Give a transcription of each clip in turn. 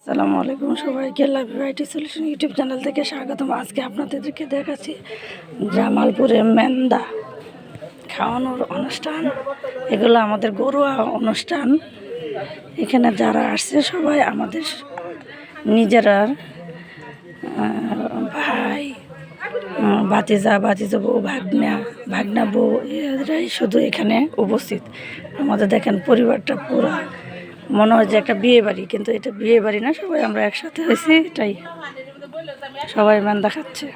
আসসালামু আলাইকুম সবাইকে লাভ আইটি সলিউশন ইউটিউব চ্যানেল থেকে স্বাগতম। আজকে আপনাদেরকে দেখাচ্ছি জামালপুরে মেন্দা খাওয়ানোর অনুষ্ঠান। এগুলো আমাদের ঘরোয়া অনুষ্ঠান। এখানে যারা আসছে সবাই আমাদের নিজেরা ভাই, ভাতিজা বউ, ভাগনা বউ, এরাই শুধু এখানে উপস্থিত। আমাদের দেখেন পরিবারটা পুরো মনে হয় যে একটা বিয়ে বাড়ি, কিন্তু এটা বিয়ে বাড়ি না, সবাই আমরা একসাথে হয়েছি, এটাই সবাই মেন্দা খাচ্ছে।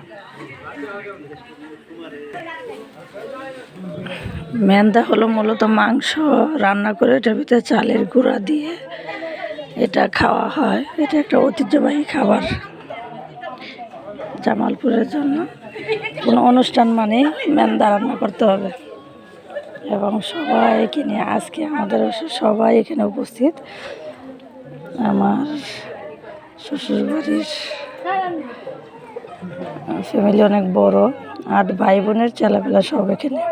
মেন্দা হলো মূলত মাংস রান্না করে এটার ভিতরে চালের গুঁড়া দিয়ে এটা খাওয়া হয়। এটা একটা ঐতিহ্যবাহী খাবার জামালপুরের জন্য। কোনো অনুষ্ঠান মানে মেন্দা রান্না করতে হবে এবং সবাইকে নিয়ে আজকে আমাদের সবাই এখানে উপস্থিত। আমার শ্বশুরবাড়ির ফ্যামিলি অনেক বড়, 8 ভাই বোনের ছেলেপেলা সব এখানে।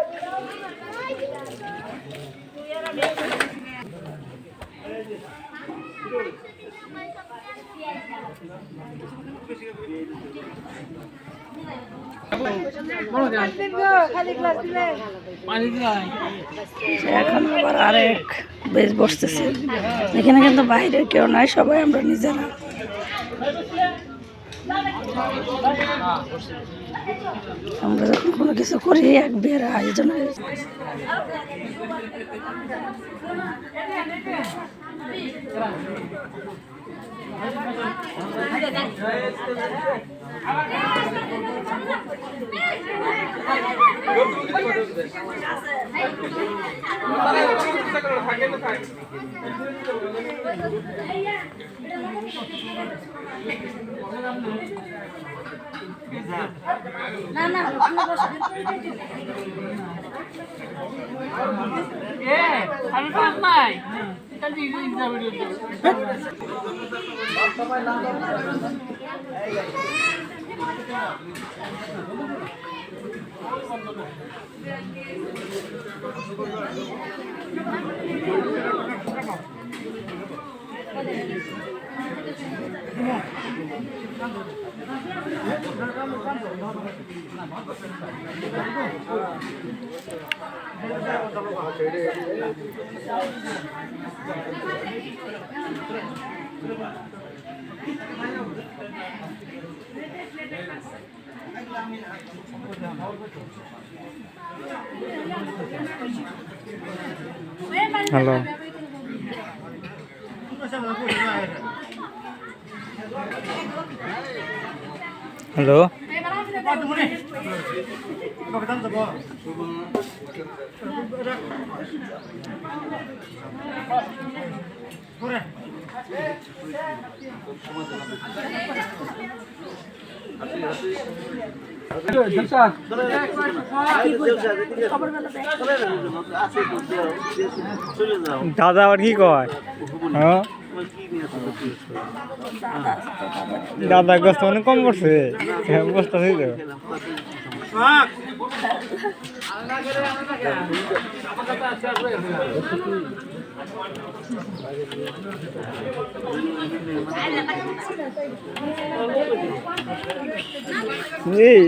এখন আবার আরেক বেশ বসতেছে। এখানে কিন্তু বাইরের কেউ নাই, সবাই আমরা নিজেরা। আমরা যখন কোনো কিছু করি এক বিয়ের আয়োজন হয়ে হ্যালো হ্যালো দাদা আবার কি কয়? হ্যাঁ দাদা গোস্ত অনেক কম করছে, বসতেছি তো। এই